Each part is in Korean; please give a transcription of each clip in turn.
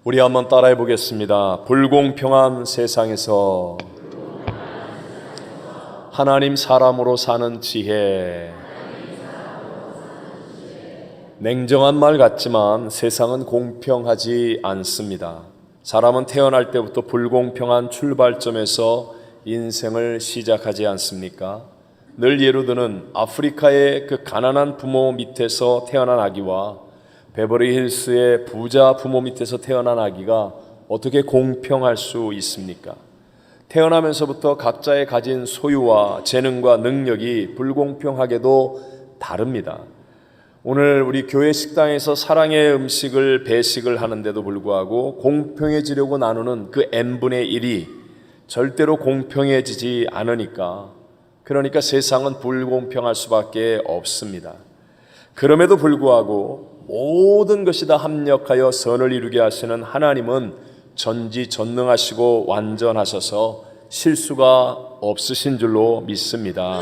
우리 한번 따라해 보겠습니다. 불공평한 세상에서 하나님 사람으로 사는 지혜. 냉정한 말 같지만 세상은 공평하지 않습니다. 사람은 태어날 때부터 불공평한 출발점에서 인생을 시작하지 않습니까? 늘 예로 드는 아프리카의 그 가난한 부모 밑에서 태어난 아기와 베버리 힐스의 부자 부모 밑에서 태어난 아기가 어떻게 공평할 수 있습니까? 태어나면서부터 각자의 가진 소유와 재능과 능력이 불공평하게도 다릅니다. 오늘 우리 교회 식당에서 사랑의 음식을 배식을 하는데도 불구하고 공평해지려고 나누는 그 n분의 1이 절대로 공평해지지 않으니까, 그러니까 세상은 불공평할 수밖에 없습니다. 그럼에도 불구하고 모든 것이 다 합력하여 선을 이루게 하시는 하나님은 전지전능하시고 완전하셔서 실수가 없으신 줄로 믿습니다.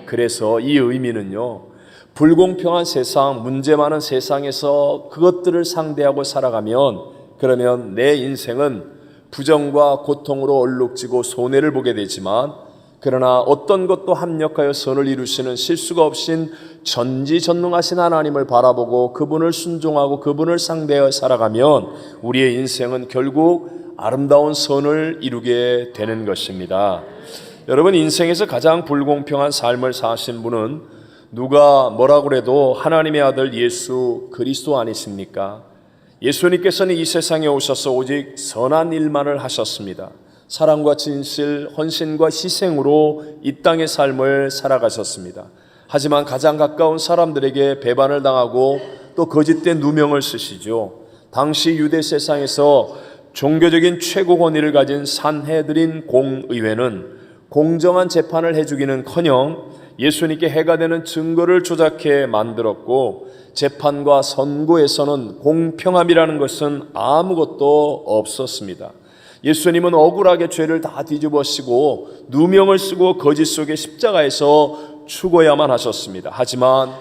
그래서 이 의미는요, 불공평한 세상, 문제 많은 세상에서 그것들을 상대하고 살아가면, 그러면 내 인생은 부정과 고통으로 얼룩지고 손해를 보게 되지만, 그러나 어떤 것도 합력하여 선을 이루시는 실수가 없인 전지전능하신 하나님을 바라보고 그분을 순종하고 그분을 상대하여 살아가면 우리의 인생은 결국 아름다운 선을 이루게 되는 것입니다. 여러분, 인생에서 가장 불공평한 삶을 사신 분은 누가 뭐라고 해도 하나님의 아들 예수 그리스도 아니십니까? 예수님께서는 이 세상에 오셔서 오직 선한 일만을 하셨습니다. 사랑과 진실, 헌신과 희생으로 이 땅의 삶을 살아가셨습니다. 하지만 가장 가까운 사람들에게 배반을 당하고 또 거짓된 누명을 쓰시죠. 당시 유대 세상에서 종교적인 최고 권위를 가진 산헤드린 공의회는 공정한 재판을 해주기는커녕 예수님께 해가 되는 증거를 조작해 만들었고, 재판과 선고에서는 공평함이라는 것은 아무것도 없었습니다. 예수님은 억울하게 죄를 다 뒤집어쓰고 누명을 쓰고 거짓 속에 십자가에서 죽어야만 하셨습니다. 하지만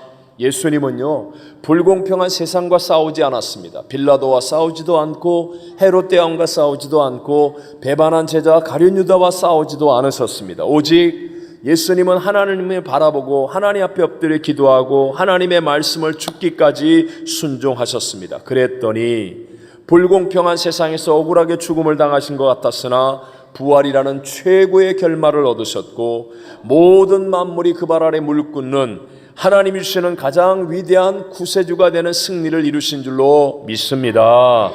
예수님은요, 불공평한 세상과 싸우지 않았습니다. 빌라도와 싸우지도 않고 헤롯 대왕과 싸우지도 않고 배반한 제자 가룟 유다와 싸우지도 않으셨습니다. 오직 예수님은 하나님을 바라보고 하나님 앞에 엎드려 기도하고 하나님의 말씀을 죽기까지 순종하셨습니다. 그랬더니 불공평한 세상에서 억울하게 죽음을 당하신 것 같았으나 부활이라는 최고의 결말을 얻으셨고, 모든 만물이 그 발 아래 무릎 꿇는 하나님이 주시는 가장 위대한 구세주가 되는 승리를 이루신 줄로 믿습니다.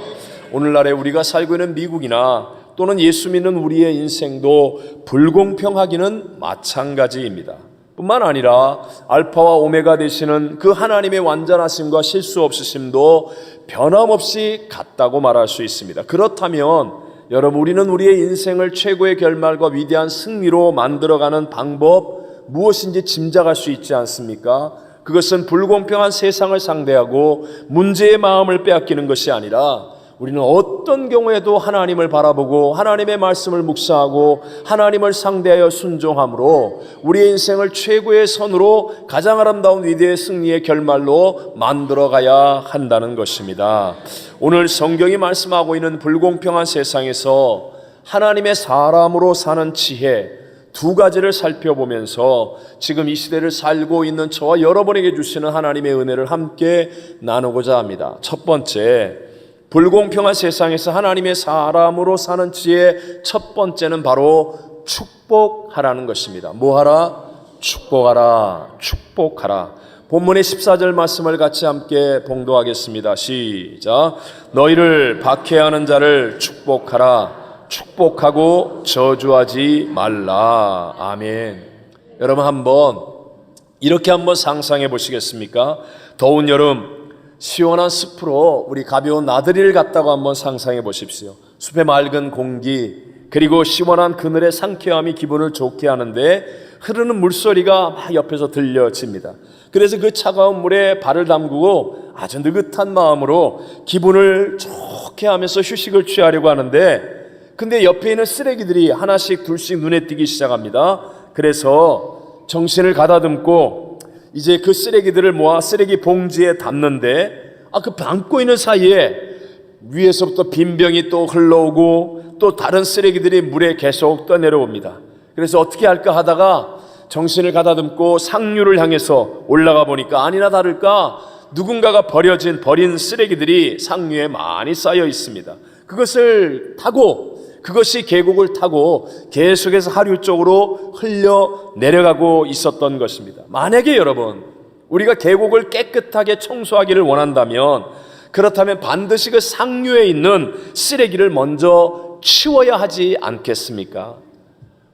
오늘날에 우리가 살고 있는 미국이나 또는 예수 믿는 우리의 인생도 불공평하기는 마찬가지입니다. 뿐만 아니라 알파와 오메가 되시는 그 하나님의 완전하심과 실수 없으심도 변함없이 같다고 말할 수 있습니다. 그렇다면 여러분, 우리는 우리의 인생을 최고의 결말과 위대한 승리로 만들어가는 방법 무엇인지 짐작할 수 있지 않습니까? 그것은 불공평한 세상을 상대하고 문제의 마음을 빼앗기는 것이 아니라 우리는 어떤 경우에도 하나님을 바라보고 하나님의 말씀을 묵상하고 하나님을 상대하여 순종함으로 우리의 인생을 최고의 선으로 가장 아름다운 위대의 승리의 결말로 만들어가야 한다는 것입니다. 오늘 성경이 말씀하고 있는 불공평한 세상에서 하나님의 사람으로 사는 지혜 두 가지를 살펴보면서 지금 이 시대를 살고 있는 저와 여러분에게 주시는 하나님의 은혜를 함께 나누고자 합니다. 첫 번째, 불공평한 세상에서 하나님의 사람으로 사는 지혜 첫 번째는 바로 축복하라는 것입니다. 뭐하라? 축복하라. 축복하라. 본문의 14절 말씀을 같이 함께 봉독하겠습니다. 시작. 너희를 박해하는 자를 축복하라. 축복하고 저주하지 말라. 아멘. 여러분, 이렇게 한번 상상해 보시겠습니까? 더운 여름 시원한 숲으로 우리 가벼운 나들이를 갔다고 한번 상상해 보십시오. 숲의 맑은 공기 그리고 시원한 그늘의 상쾌함이 기분을 좋게 하는데 흐르는 물소리가 막 옆에서 들려집니다. 그래서 그 차가운 물에 발을 담그고 아주 느긋한 마음으로 기분을 좋게 하면서 휴식을 취하려고 하는데, 근데 옆에 있는 쓰레기들이 하나씩 둘씩 눈에 띄기 시작합니다. 그래서 정신을 가다듬고 이제 그 쓰레기들을 모아 쓰레기 봉지에 담는데 그 담고 있는 사이에 위에서부터 빈병이 또 흘러오고 또 다른 쓰레기들이 물에 계속 떠내려옵니다. 그래서 어떻게 할까 하다가 정신을 가다듬고 상류를 향해서 올라가 보니까 아니나 다를까 누군가가 버린 쓰레기들이 상류에 많이 쌓여 있습니다. 그것이 계곡을 타고 계속해서 하류 쪽으로 흘려 내려가고 있었던 것입니다. 만약에 여러분, 우리가 계곡을 깨끗하게 청소하기를 원한다면, 그렇다면 반드시 그 상류에 있는 쓰레기를 먼저 치워야 하지 않겠습니까?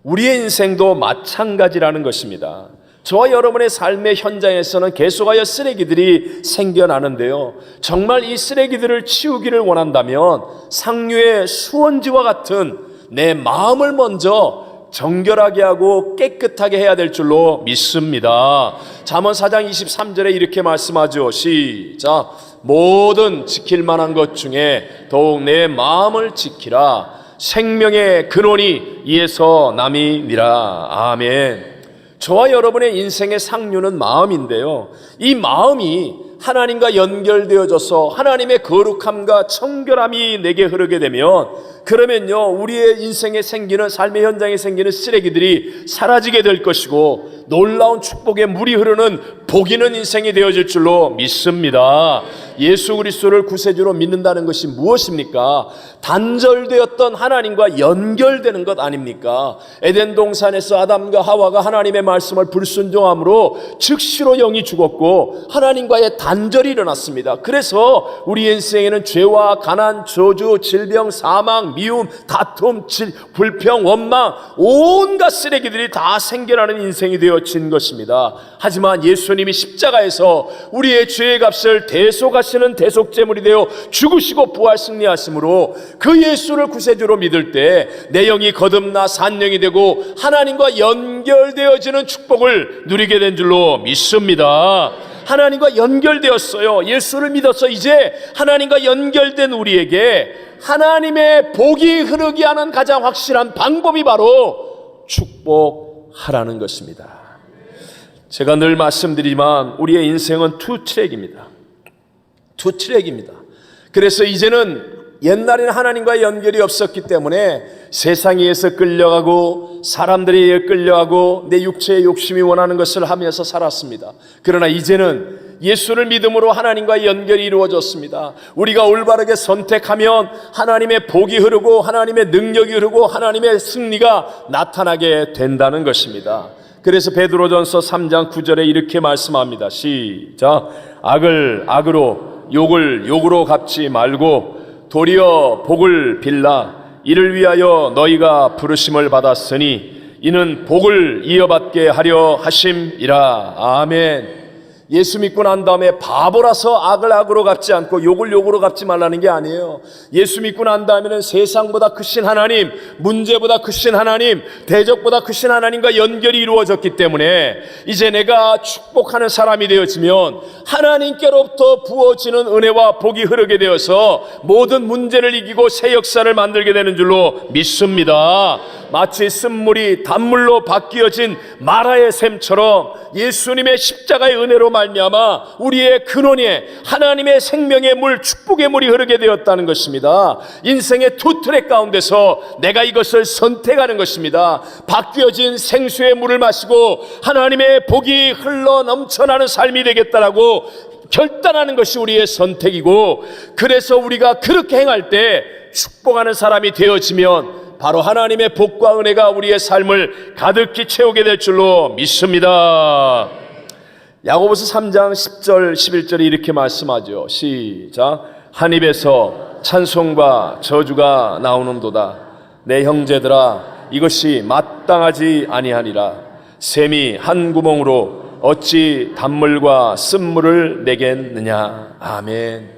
우리의 인생도 마찬가지라는 것입니다. 저와 여러분의 삶의 현장에서는 계속하여 쓰레기들이 생겨나는데요, 정말 이 쓰레기들을 치우기를 원한다면 상류의 수원지와 같은 내 마음을 먼저 정결하게 하고 깨끗하게 해야 될 줄로 믿습니다. 잠언 4장 23절에 이렇게 말씀하죠. 시작. 모든 지킬 만한 것 중에 더욱 내 마음을 지키라. 생명의 근원이 이에서 남이니라. 아멘. 저와 여러분의 인생의 상류는 마음인데요, 이 마음이 하나님과 연결되어져서 하나님의 거룩함과 청결함이 내게 흐르게 되면, 그러면요 우리의 인생에 생기는, 삶의 현장에 생기는 쓰레기들이 사라지게 될 것이고 놀라운 축복의 물이 흐르는 복 있는 인생이 되어질 줄로 믿습니다. 예수 그리스도를 구세주로 믿는다는 것이 무엇입니까? 단절되었던 하나님과 연결되는 것 아닙니까? 에덴 동산에서 아담과 하와가 하나님의 말씀을 불순종함으로 즉시로 영이 죽었고 하나님과의 단절이 일어났습니다. 그래서 우리 인생에는 죄와 가난, 저주, 질병, 사망, 미움, 다툼, 불평, 원망, 온갖 쓰레기들이 다 생겨나는 인생이 되어진 것입니다. 하지만 예수님이 십자가에서 우리의 죄의 값을 대속하시는 대속제물이 되어 죽으시고 부활 승리하심으로 그 예수를 구세주로 믿을 때 내 영이 거듭나 산영이 되고 하나님과 연결되어지는 축복을 누리게 된 줄로 믿습니다. 하나님과 연결되었어요. 예수를 믿어서 이제 하나님과 연결된 우리에게 하나님의 복이 흐르게 하는 가장 확실한 방법이 바로 축복하라는 것입니다. 제가 늘 말씀드리지만 우리의 인생은 투트랙입니다. 그래서 이제는, 옛날에는 하나님과의 연결이 없었기 때문에 세상에 의해서 끌려가고 사람들에 의해 끌려가고 내 육체의 욕심이 원하는 것을 하면서 살았습니다. 그러나 이제는 예수를 믿음으로 하나님과의 연결이 이루어졌습니다. 우리가 올바르게 선택하면 하나님의 복이 흐르고 하나님의 능력이 흐르고 하나님의 승리가 나타나게 된다는 것입니다. 그래서 베드로전서 3장 9절에 이렇게 말씀합니다. 시작. 악을 악으로 욕을 욕으로 갚지 말고 도리어 복을 빌라. 이를 위하여 너희가 부르심을 받았으니 이는 복을 이어받게 하려 하심이라. 아멘. 예수 믿고 난 다음에 바보라서 악을 악으로 갚지 않고 욕을 욕으로 갚지 말라는 게 아니에요. 예수 믿고 난 다음에는 세상보다 크신 하나님, 문제보다 크신 하나님, 대적보다 크신 하나님과 연결이 이루어졌기 때문에 이제 내가 축복하는 사람이 되어지면 하나님께로부터 부어지는 은혜와 복이 흐르게 되어서 모든 문제를 이기고 새 역사를 만들게 되는 줄로 믿습니다. 마치 쓴물이 단물로 바뀌어진 마라의 샘처럼 예수님의 십자가의 은혜로 말미암아 우리의 근원에 하나님의 생명의 물, 축복의 물이 흐르게 되었다는 것입니다. 인생의 투트랙 가운데서 내가 이것을 선택하는 것입니다. 바뀌어진 생수의 물을 마시고 하나님의 복이 흘러 넘쳐나는 삶이 되겠다라고 결단하는 것이 우리의 선택이고, 그래서 우리가 그렇게 행할 때 축복하는 사람이 되어지면 바로 하나님의 복과 은혜가 우리의 삶을 가득히 채우게 될 줄로 믿습니다. 야고보서 3장 10절 11절에 이렇게 말씀하죠. 시작. 한 입에서 찬송과 저주가 나오는도다. 내 형제들아, 이것이 마땅하지 아니하니라. 샘이 한 구멍으로 어찌 단물과 쓴물을 내겠느냐. 아멘.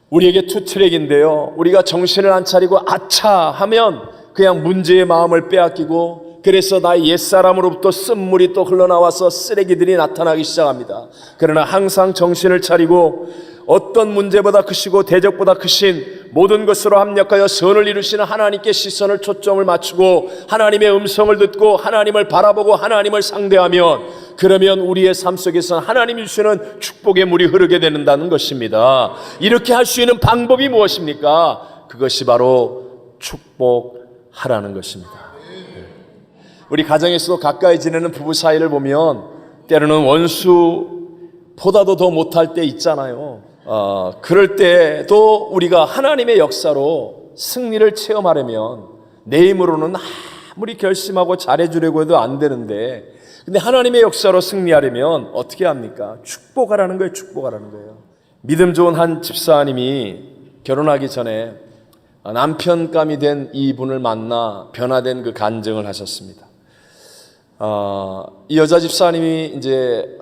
우리에게 투트랙인데요, 우리가 정신을 안 차리고 아차 하면 그냥 문제의 마음을 빼앗기고, 그래서 나의 옛사람으로부터 쓴물이 또 흘러나와서 쓰레기들이 나타나기 시작합니다. 그러나 항상 정신을 차리고 어떤 문제보다 크시고 대적보다 크신 모든 것으로 합력하여 선을 이루시는 하나님께 시선을 초점을 맞추고 하나님의 음성을 듣고 하나님을 바라보고 하나님을 상대하면 그러면 우리의 삶 속에서 하나님이 주시는 축복의 물이 흐르게 된다는 것입니다. 이렇게 할 수 있는 방법이 무엇입니까? 그것이 바로 축복하라는 것입니다. 우리 가정에서도 가까이 지내는 부부 사이를 보면 때로는 원수보다도 더 못할 때 있잖아요. 그럴 때도 우리가 하나님의 역사로 승리를 체험하려면 내 힘으로는 아무리 결심하고 잘해주려고 해도 안 되는데, 근데 하나님의 역사로 승리하려면 어떻게 합니까? 축복하라는 거예요. 축복하라는 거예요. 믿음 좋은 한 집사님이 결혼하기 전에 남편감이 된 이분을 만나 변화된 그 간증을 하셨습니다. 이 여자 집사님이 이제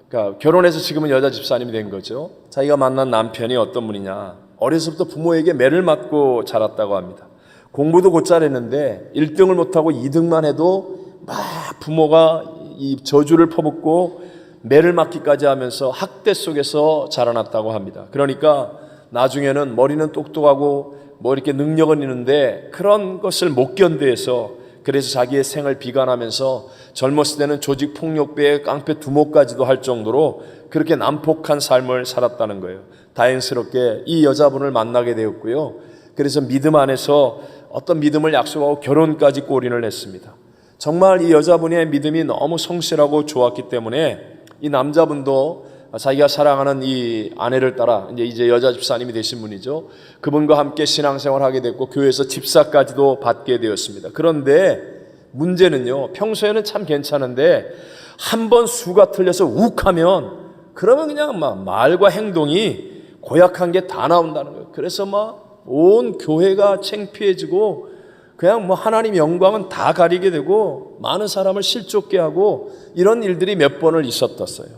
그러니까 결혼해서 지금은 여자 집사님이 된 거죠. 자기가 만난 남편이 어떤 분이냐, 어려서부터 부모에게 매를 맞고 자랐다고 합니다. 공부도 곧잘 했는데 1등을 못하고 2등만 해도 막 부모가 이 저주를 퍼붓고 매를 맞기까지 하면서 학대 속에서 자라났다고 합니다. 그러니까 나중에는 머리는 똑똑하고 뭐 이렇게 능력은 있는데 그런 것을 못 견뎌서, 그래서 자기의 생을 비관하면서 젊었을 때는 조직폭력배에 깡패 두목까지도 할 정도로 그렇게 난폭한 삶을 살았다는 거예요. 다행스럽게 이 여자분을 만나게 되었고요. 그래서 믿음 안에서 어떤 믿음을 약속하고 결혼까지 골인을 했습니다. 정말 이 여자분의 믿음이 너무 성실하고 좋았기 때문에 이 남자분도 자기가 사랑하는 이 아내를 따라 이제 여자 집사님이 되신 분이죠. 그분과 함께 신앙생활을 하게 됐고 교회에서 집사까지도 받게 되었습니다. 그런데 문제는요, 평소에는 참 괜찮은데 한 번 수가 틀려서 욱하면 그러면 그냥 막 말과 행동이 고약한 게 다 나온다는 거예요. 그래서 막 온 교회가 창피해지고 그냥 뭐 하나님 영광은 다 가리게 되고 많은 사람을 실족게 하고 이런 일들이 몇 번을 있었었어요.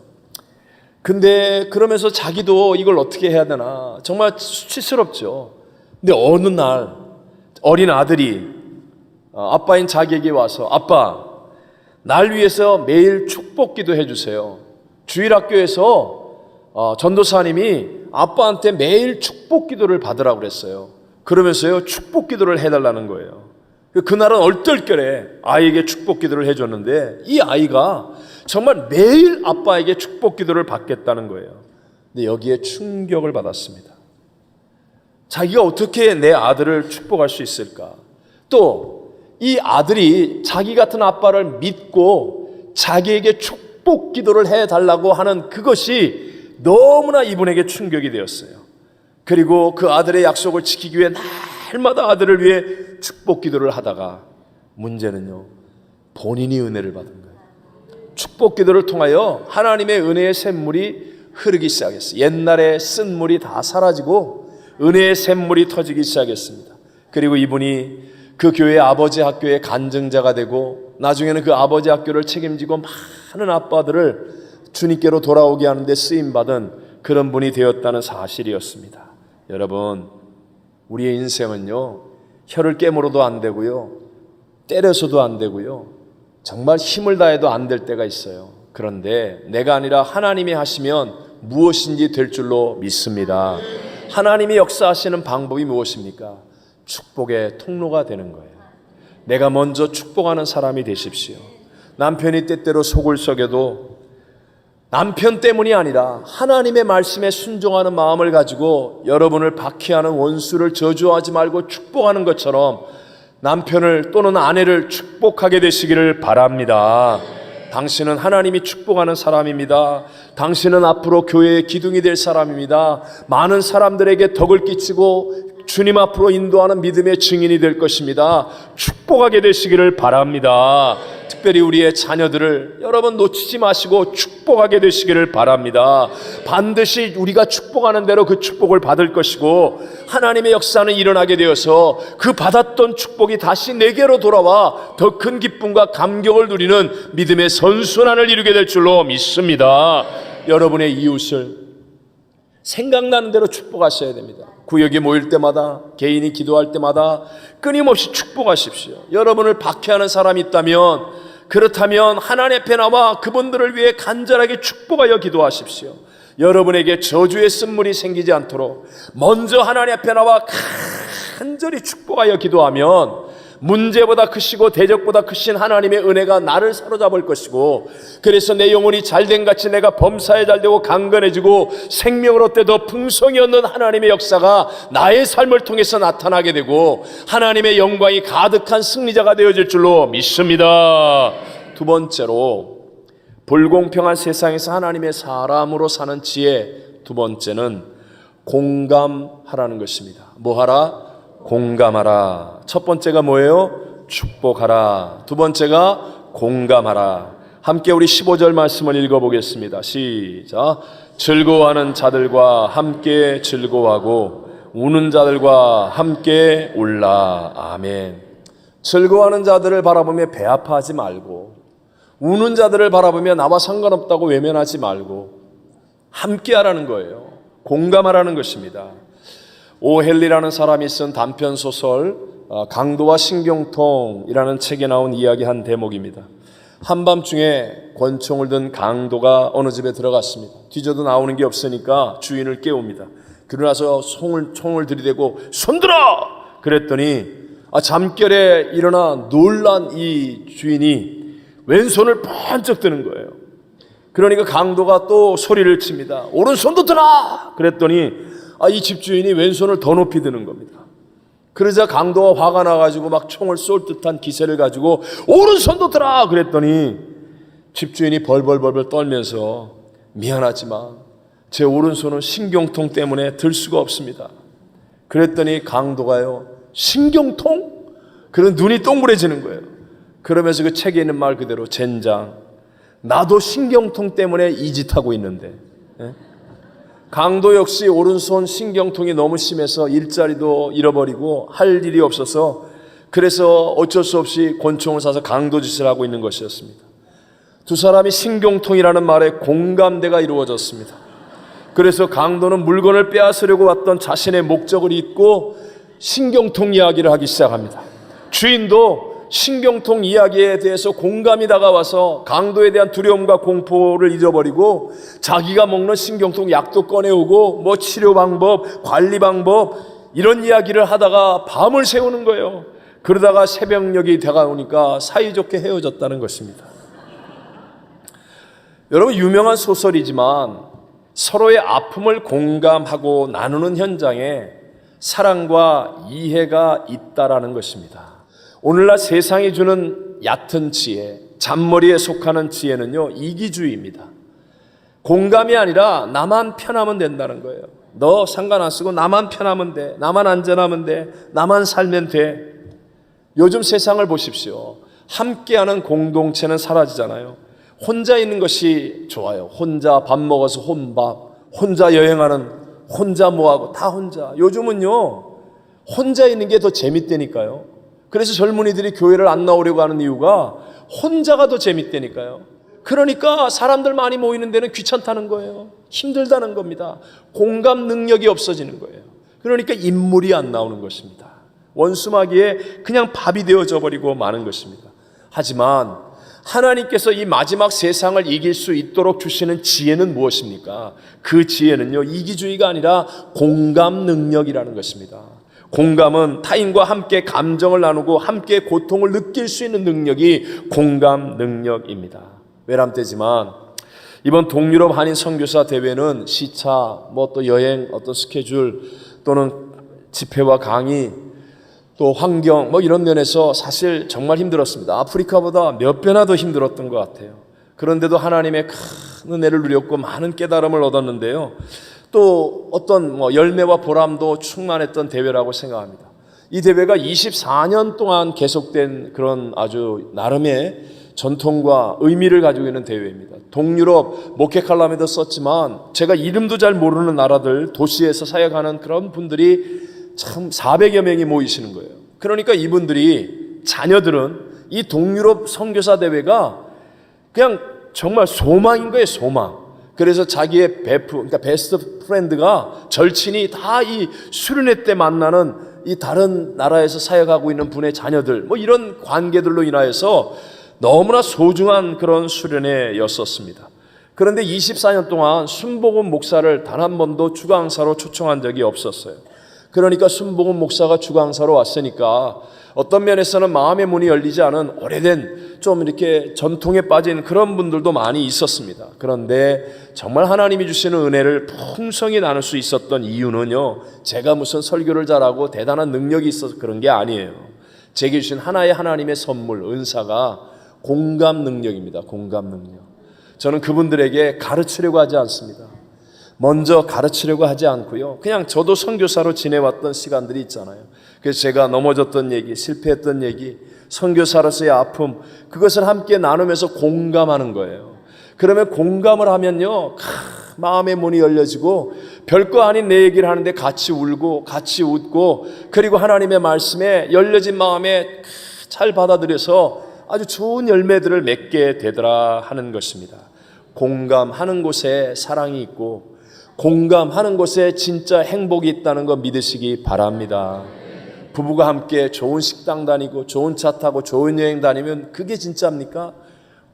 근데 그러면서 자기도 이걸 어떻게 해야 되나 정말 수치스럽죠. 근데 어느 날 어린 아들이 아빠인 자기에게 와서, 아빠, 날 위해서 매일 축복기도 해주세요. 주일학교에서 전도사님이 아빠한테 매일 축복기도를 받으라고 그랬어요. 그러면서요 축복기도를 해달라는 거예요. 그날은 얼떨결에 아이에게 축복기도를 해줬는데 이 아이가 정말 매일 아빠에게 축복기도를 받겠다는 거예요. 근데 여기에 충격을 받았습니다. 자기가 어떻게 내 아들을 축복할 수 있을까? 또 이 아들이 자기 같은 아빠를 믿고 자기에게 축복기도를 해달라고 하는 그것이 너무나 이분에게 충격이 되었어요. 그리고 그 아들의 약속을 지키기 위해 날마다 아들을 위해 축복기도를 하다가 문제는요, 본인이 은혜를 받은 거예요. 축복기도를 통하여 하나님의 은혜의 샘물이 흐르기 시작했어요. 옛날에 쓴 물이 다 사라지고 은혜의 샘물이 터지기 시작했습니다. 그리고 이분이 그 교회 아버지 학교의 간증자가 되고 나중에는 그 아버지 학교를 책임지고 많은 아빠들을 주님께로 돌아오게 하는데 쓰임받은 그런 분이 되었다는 사실이었습니다. 여러분, 우리의 인생은요, 혀를 깨물어도 안 되고요, 때려서도 안 되고요, 정말 힘을 다해도 안 될 때가 있어요. 그런데 내가 아니라 하나님이 하시면 무엇인지 될 줄로 믿습니다. 하나님이 역사하시는 방법이 무엇입니까? 축복의 통로가 되는 거예요. 내가 먼저 축복하는 사람이 되십시오. 남편이 때때로 속을 썩여도 남편 때문이 아니라 하나님의 말씀에 순종하는 마음을 가지고 여러분을 박해하는 원수를 저주하지 말고 축복하는 것처럼 남편을 또는 아내를 축복하게 되시기를 바랍니다. 당신은 하나님이 축복하는 사람입니다. 당신은 앞으로 교회의 기둥이 될 사람입니다. 많은 사람들에게 덕을 끼치고 주님 앞으로 인도하는 믿음의 증인이 될 것입니다. 축복하게 되시기를 바랍니다. 특별히 우리의 자녀들을 여러분 놓치지 마시고 축복하게 되시기를 바랍니다. 반드시 우리가 축복하는 대로 그 축복을 받을 것이고 하나님의 역사는 일어나게 되어서 그 받았던 축복이 다시 내게로 돌아와 더 큰 기쁨과 감격을 누리는 믿음의 선순환을 이루게 될 줄로 믿습니다. 여러분의 이웃을 생각나는 대로 축복하셔야 됩니다. 구역에 모일 때마다, 개인이 기도할 때마다 끊임없이 축복하십시오. 여러분을 박해하는 사람이 있다면, 그렇다면 하나님 앞에 나와 그분들을 위해 간절하게 축복하여 기도하십시오. 여러분에게 저주의 쓴물이 생기지 않도록 먼저 하나님 앞에 나와 간절히 축복하여 기도하면 문제보다 크시고 대적보다 크신 하나님의 은혜가 나를 사로잡을 것이고, 그래서 내 영혼이 잘된 같이 내가 범사에 잘되고 강건해지고 생명을 얻되 더 풍성히 얻는 하나님의 역사가 나의 삶을 통해서 나타나게 되고 하나님의 영광이 가득한 승리자가 되어질 줄로 믿습니다. 두 번째로, 불공평한 세상에서 하나님의 사람으로 사는 지혜, 두 번째는 공감하라는 것입니다. 뭐 하라? 공감하라. 첫 번째가 뭐예요? 축복하라. 두 번째가 공감하라. 함께 우리 15절 말씀을 읽어보겠습니다. 시작. 즐거워하는 자들과 함께 즐거워하고 우는 자들과 함께 울라. 아멘. 즐거워하는 자들을 바라보며 배 아파하지 말고, 우는 자들을 바라보며 나와 상관없다고 외면하지 말고 함께 하라는 거예요. 공감하라는 것입니다. 오헨리라는 사람이 쓴 단편소설 강도와 신경통이라는 책에 나온 이야기 한 대목입니다. 한밤중에 권총을 든 강도가 어느 집에 들어갔습니다. 뒤져도 나오는 게 없으니까 주인을 깨웁니다. 그러나서 총을 들이대고 손들어! 그랬더니 잠결에 일어나 놀란 이 주인이 왼손을 번쩍 드는 거예요. 그러니까 강도가 또 소리를 칩니다. 오른손도 드라! 그랬더니 이 집주인이 왼손을 더 높이 드는 겁니다. 그러자 강도가 화가 나가지고 막 총을 쏠 듯한 기세를 가지고 오른손도 드라! 그랬더니 집주인이 벌벌 떨면서 미안하지만 제 오른손은 신경통 때문에 들 수가 없습니다. 그랬더니 강도가요, 신경통? 그런 눈이 동그래지는 거예요. 그러면서 그 책에 있는 말 그대로, 젠장, 나도 신경통 때문에 이 짓 하고 있는데. 강도 역시 오른손 신경통이 너무 심해서 일자리도 잃어버리고 할 일이 없어서, 그래서 어쩔 수 없이 권총을 쏴서 강도짓을 하고 있는 것이었습니다. 두 사람이 신경통이라는 말에 공감대가 이루어졌습니다. 그래서 강도는 물건을 빼앗으려고 왔던 자신의 목적을 잊고 신경통 이야기를 하기 시작합니다. 주인도 신경통 이야기에 대해서 공감이 다가와서 강도에 대한 두려움과 공포를 잊어버리고 자기가 먹는 신경통 약도 꺼내오고 뭐 치료 방법, 관리 방법 이런 이야기를 하다가 밤을 새우는 거예요. 그러다가 새벽녘이 다가오니까 사이좋게 헤어졌다는 것입니다. 여러분, 유명한 소설이지만 서로의 아픔을 공감하고 나누는 현장에 사랑과 이해가 있다라는 것입니다. 오늘날 세상이 주는 얕은 지혜, 잔머리에 속하는 지혜는요, 이기주의입니다. 공감이 아니라 나만 편하면 된다는 거예요. 너 상관 안 쓰고 나만 편하면 돼, 나만 안전하면 돼, 나만 살면 돼. 요즘 세상을 보십시오. 함께하는 공동체는 사라지잖아요. 혼자 있는 것이 좋아요. 혼자 밥 먹어서 혼밥, 혼자 여행하는, 혼자 뭐하고 다 혼자. 요즘은요, 혼자 있는 게 더 재밌다니까요. 그래서 젊은이들이 교회를 안 나오려고 하는 이유가 혼자가 더 재밌다니까요. 그러니까 사람들 많이 모이는 데는 귀찮다는 거예요. 힘들다는 겁니다. 공감 능력이 없어지는 거예요. 그러니까 인물이 안 나오는 것입니다. 원수마귀에 그냥 밥이 되어져 버리고 마는 것입니다. 하지만 하나님께서 이 마지막 세상을 이길 수 있도록 주시는 지혜는 무엇입니까? 그 지혜는요, 이기주의가 아니라 공감 능력이라는 것입니다. 공감은 타인과 함께 감정을 나누고 함께 고통을 느낄 수 있는 능력이 공감 능력입니다. 외람되지만 이번 동유럽 한인 선교사 대회는 시차, 또 여행, 어떤 스케줄 또는 집회와 강의, 또 환경 이런 면에서 사실 정말 힘들었습니다. 아프리카보다 몇 배나 더 힘들었던 것 같아요. 그런데도 하나님의 큰 은혜를 누렸고 많은 깨달음을 얻었는데요. 또 어떤 열매와 보람도 충만했던 대회라고 생각합니다. 이 대회가 24년 동안 계속된 그런 아주 나름의 전통과 의미를 가지고 있는 대회입니다. 동유럽, 모케칼라메도 썼지만 제가 이름도 잘 모르는 나라들, 도시에서 사역하는 그런 분들이 참 400여 명이 모이시는 거예요. 그러니까 이분들이, 자녀들은 이 동유럽 선교사 대회가 그냥 정말 소망인 거예요, 소망. 그래서 자기의 베프, 그러니까 베스트 프렌드가, 절친이 다 이 수련회 때 만나는 이 다른 나라에서 사역하고 있는 분의 자녀들, 이런 관계들로 인하여서 너무나 소중한 그런 수련회였었습니다. 그런데 24년 동안 순복음 목사를 단 한 번도 주강사로 초청한 적이 없었어요. 그러니까 순복음 목사가 주강사로 왔으니까 어떤 면에서는 마음의 문이 열리지 않은 오래된 좀 이렇게 전통에 빠진 그런 분들도 많이 있었습니다. 그런데 정말 하나님이 주시는 은혜를 풍성히 나눌 수 있었던 이유는요, 제가 무슨 설교를 잘하고 대단한 능력이 있어서 그런 게 아니에요. 제게 주신 하나의 하나님의 선물, 은사가 공감 능력입니다. 공감 능력. 저는 그분들에게 가르치려고 하지 않습니다. 먼저 가르치려고 하지 않고요, 그냥 저도 선교사로 지내왔던 시간들이 있잖아요. 그래서 제가 넘어졌던 얘기, 실패했던 얘기, 선교사로서의 아픔, 그것을 함께 나누면서 공감하는 거예요. 그러면 공감을 하면요, 마음의 문이 열려지고 별거 아닌 내 얘기를 하는데 같이 울고 같이 웃고, 그리고 하나님의 말씀에 열려진 마음에 잘 받아들여서 아주 좋은 열매들을 맺게 되더라 하는 것입니다. 공감하는 곳에 사랑이 있고 공감하는 곳에 진짜 행복이 있다는 거 믿으시기 바랍니다. 부부가 함께 좋은 식당 다니고 좋은 차 타고 좋은 여행 다니면 그게 진짜입니까?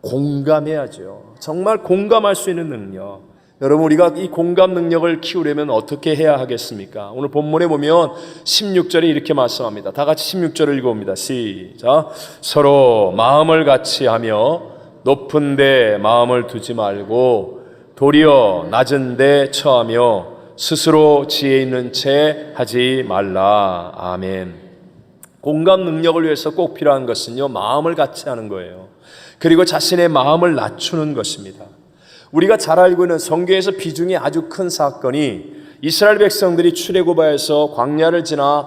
공감해야죠. 정말 공감할 수 있는 능력. 여러분, 우리가 이 공감 능력을 키우려면 어떻게 해야 하겠습니까? 오늘 본문에 보면 16절에 이렇게 말씀합니다. 다 같이 16절을 읽어봅니다. 시작. 서로 마음을 같이 하며 높은 데 마음을 두지 말고 도리어 낮은 데 처하며 스스로 지혜 있는 채 하지 말라. 아멘. 공감 능력을 위해서 꼭 필요한 것은요, 마음을 같이 하는 거예요. 그리고 자신의 마음을 낮추는 것입니다. 우리가 잘 알고 있는 성경에서 비중이 아주 큰 사건이 이스라엘 백성들이 출애굽하여서 광야를 지나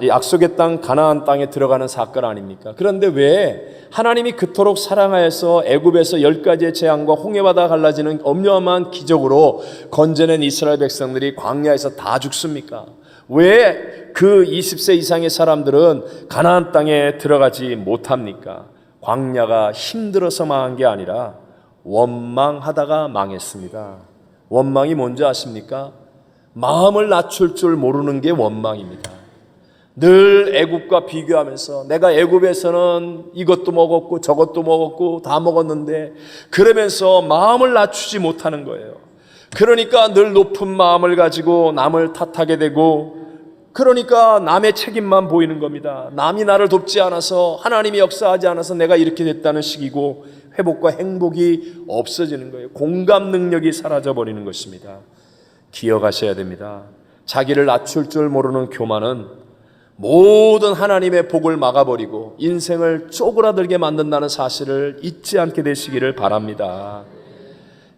약속의 땅 가나안 땅에 들어가는 사건 아닙니까? 그런데 왜 하나님이 그토록 사랑하여서 애굽에서 10가지의 재앙과 홍해바다 갈라지는 엄청난 기적으로 건져낸 이스라엘 백성들이 광야에서 다 죽습니까? 왜 그 20세 이상의 사람들은 가나안 땅에 들어가지 못합니까? 광야가 힘들어서 망한 게 아니라 원망하다가 망했습니다. 원망이 뭔지 아십니까? 마음을 낮출 줄 모르는 게 원망입니다. 늘 애굽과 비교하면서 내가 애굽에서는 이것도 먹었고 저것도 먹었고 다 먹었는데, 그러면서 마음을 낮추지 못하는 거예요. 그러니까 늘 높은 마음을 가지고 남을 탓하게 되고, 그러니까 남의 책임만 보이는 겁니다. 남이 나를 돕지 않아서, 하나님이 역사하지 않아서 내가 이렇게 됐다는 식이고, 회복과 행복이 없어지는 거예요. 공감 능력이 사라져버리는 것입니다. 기억하셔야 됩니다. 자기를 낮출 줄 모르는 교만은 모든 하나님의 복을 막아버리고 인생을 쪼그라들게 만든다는 사실을 잊지 않게 되시기를 바랍니다.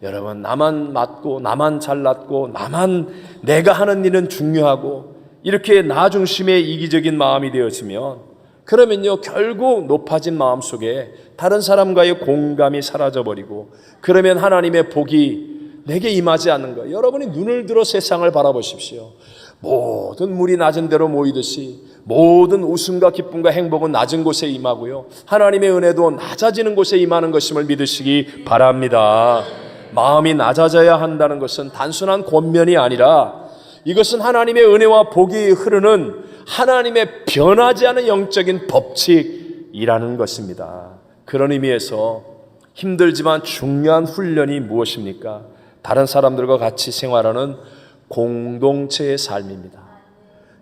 여러분, 나만 맞고 나만 잘났고 나만 내가 하는 일은 중요하고 이렇게 나 중심의 이기적인 마음이 되어지면, 그러면요, 결국 높아진 마음 속에 다른 사람과의 공감이 사라져버리고, 그러면 하나님의 복이 내게 임하지 않는 거예요. 여러분이 눈을 들어 세상을 바라보십시오. 모든 물이 낮은 데로 모이듯이 모든 웃음과 기쁨과 행복은 낮은 곳에 임하고요, 하나님의 은혜도 낮아지는 곳에 임하는 것임을 믿으시기 바랍니다. 마음이 낮아져야 한다는 것은 단순한 권면이 아니라 이것은 하나님의 은혜와 복이 흐르는 하나님의 변하지 않은 영적인 법칙이라는 것입니다. 그런 의미에서 힘들지만 중요한 훈련이 무엇입니까? 다른 사람들과 같이 생활하는 공동체의 삶입니다.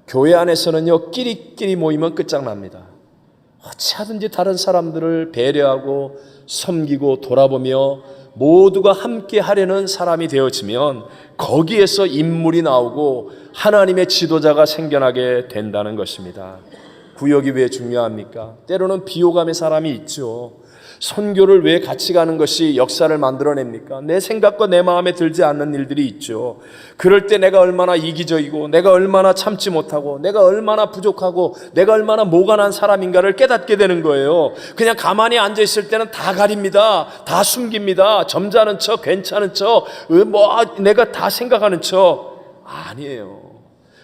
교회 안에서는요, 끼리끼리 모이면 끝장납니다. 어찌하든지 다른 사람들을 배려하고 섬기고 돌아보며 모두가 함께 하려는 사람이 되어지면 거기에서 인물이 나오고 하나님의 지도자가 생겨나게 된다는 것입니다. 구역이 왜 중요합니까? 때로는 비호감의 사람이 있죠. 선교를 왜 같이 가는 것이 역사를 만들어냅니까? 내 생각과 내 마음에 들지 않는 일들이 있죠. 그럴 때 내가 얼마나 이기적이고 내가 얼마나 참지 못하고 내가 얼마나 부족하고 내가 얼마나 모관한 사람인가를 깨닫게 되는 거예요. 그냥 가만히 앉아있을 때는 다 가립니다. 다 숨깁니다. 점잖은 척, 괜찮은 척, 내가 다 생각하는 척. 아니에요.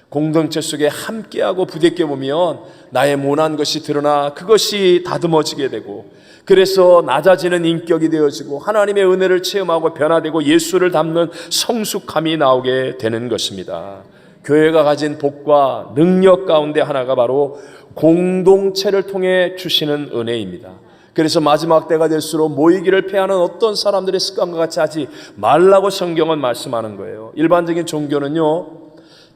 공동체 속에 함께하고 부대껴 보면 나의 모난 것이 드러나 그것이 다듬어지게 되고, 그래서 낮아지는 인격이 되어지고 하나님의 은혜를 체험하고 변화되고 예수를 닮는 성숙함이 나오게 되는 것입니다. 교회가 가진 복과 능력 가운데 하나가 바로 공동체를 통해 주시는 은혜입니다. 그래서 마지막 때가 될수록 모이기를 패하는 어떤 사람들의 습관과 같이 하지 말라고 성경은 말씀하는 거예요. 일반적인 종교는요,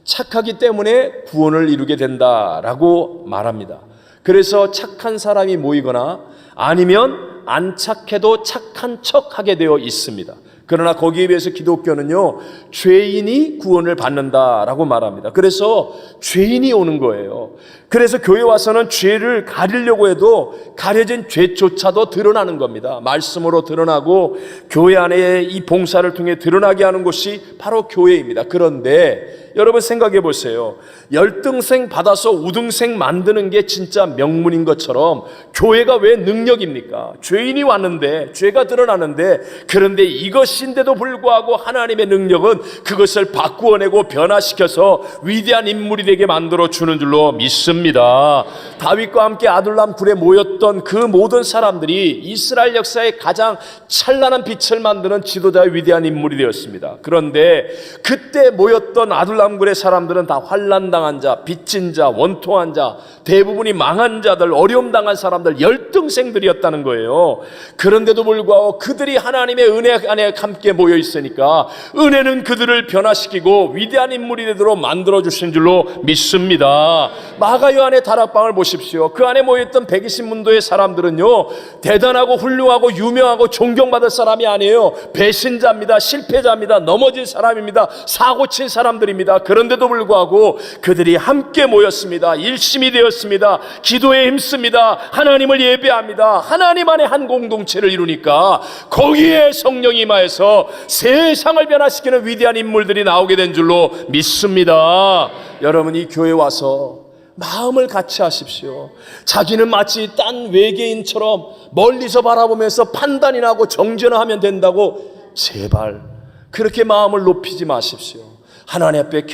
착하기 때문에 구원을 이루게 된다라고 말합니다. 그래서 착한 사람이 모이거나 아니면 안 착해도 착한 척하게 되어 있습니다. 그러나 거기에 비해서 기독교는요, 죄인이 구원을 받는다라고 말합니다. 그래서 죄인이 오는 거예요. 그래서 교회 와서는 죄를 가리려고 해도 가려진 죄조차도 드러나는 겁니다. 말씀으로 드러나고 교회 안에 이 봉사를 통해 드러나게 하는 곳이 바로 교회입니다. 그런데 여러분 생각해 보세요. 열등생 받아서 우등생 만드는 게 진짜 명문인 것처럼 교회가 왜 능력입니까? 죄인이 왔는데, 죄가 드러나는데, 그런데 이것인데도 불구하고 하나님의 능력은 그것을 바꾸어내고 변화시켜서 위대한 인물이 되게 만들어 주는 줄로 믿습니다. 다윗과 함께 아둘람 굴에 모였던 그 모든 사람들이 이스라엘 역사의 가장 찬란한 빛을 만드는 지도자의 위대한 인물이 되었습니다. 그런데 그때 모였던 아둘람 굴의 사람들은 다 환난당한 자, 빚진 자, 원통한 자, 대부분이 망한 자들, 어려움 당한 사람들, 열등생들이었다는 거예요. 그런데도 불구하고 그들이 하나님의 은혜 안에 함께 모여 있으니까 은혜는 그들을 변화시키고 위대한 인물이 되도록 만들어 주신 줄로 믿습니다. 마가 요한의 다락방을 보십시오. 그 안에 모여있던 120문도의 사람들은요, 대단하고 훌륭하고 유명하고 존경받을 사람이 아니에요. 배신자입니다. 실패자입니다. 넘어진 사람입니다. 사고친 사람들입니다. 그런데도 불구하고 그들이 함께 모였습니다. 일심이 되었습니다. 기도에 힘씁니다. 하나님을 예배합니다. 하나님 안에 한 공동체를 이루니까 거기에 성령이 임하여서 세상을 변화시키는 위대한 인물들이 나오게 된 줄로 믿습니다. 여러분, 이 교회 와서 마음을 같이 하십시오. 자기는 마치 딴 외계인처럼 멀리서 바라보면서 판단이 나고 정죄나 하면 된다고 제발 그렇게 마음을 높이지 마십시오. 하나님 앞에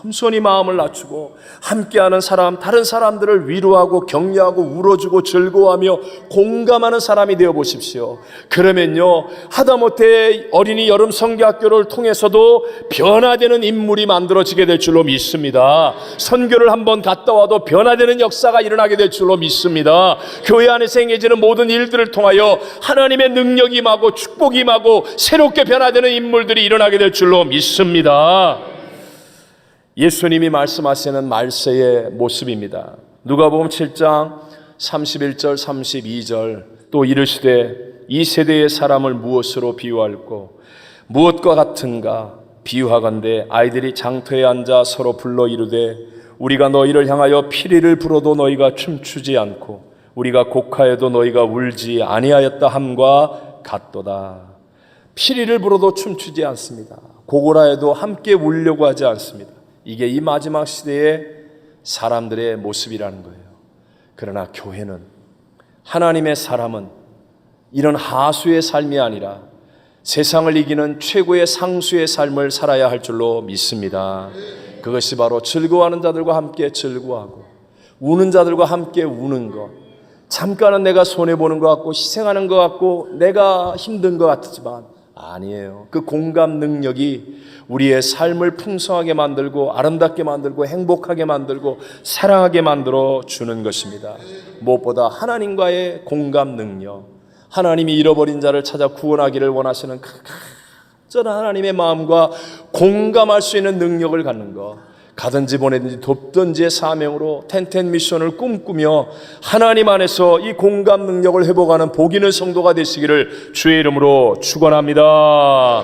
겸손히 마음을 낮추고 함께하는 사람, 다른 사람들을 위로하고 격려하고 울어주고 즐거워하며 공감하는 사람이 되어 보십시오. 그러면요, 하다못해 어린이 여름 성교학교를 통해서도 변화되는 인물이 만들어지게 될 줄로 믿습니다. 선교를 한번 갔다 와도 변화되는 역사가 일어나게 될 줄로 믿습니다. 교회 안에서 행해지는 모든 일들을 통하여 하나님의 능력이 임하고 축복이 임하고 새롭게 변화되는 인물들이 일어나게 될 줄로 믿습니다. 예수님이 말씀하시는 말세의 모습입니다. 누가복음 7장 31절 32절 또 이르시되 이 세대의 사람을 무엇으로 비유할꼬 무엇과 같은가 비유하건대 아이들이 장터에 앉아 서로 불러 이르되 우리가 너희를 향하여 피리를 불어도 너희가 춤추지 않고 우리가 곡하여도 너희가 울지 아니하였다 함과 같도다. 피리를 불어도 춤추지 않습니다. 곡을 하여도 함께 울려고 하지 않습니다. 이게 이 마지막 시대의 사람들의 모습이라는 거예요. 그러나 교회는, 하나님의 사람은 이런 하수의 삶이 아니라 세상을 이기는 최고의 상수의 삶을 살아야 할 줄로 믿습니다. 그것이 바로 즐거워하는 자들과 함께 즐거워하고 우는 자들과 함께 우는 것. 잠깐은 내가 손해보는 것 같고 희생하는 것 같고 내가 힘든 것 같지만 아니에요. 그 공감 능력이 우리의 삶을 풍성하게 만들고 아름답게 만들고 행복하게 만들고 사랑하게 만들어 주는 것입니다. 무엇보다 하나님과의 공감 능력, 하나님이 잃어버린 자를 찾아 구원하기를 원하시는 간절한 하나님의 마음과 공감할 수 있는 능력을 갖는 것, 가든지 보내든지 돕든지의 사명으로 텐텐 미션을 꿈꾸며 하나님 안에서 이 공감 능력을 회복하는 복 있는 성도가 되시기를 주의 이름으로 축원합니다.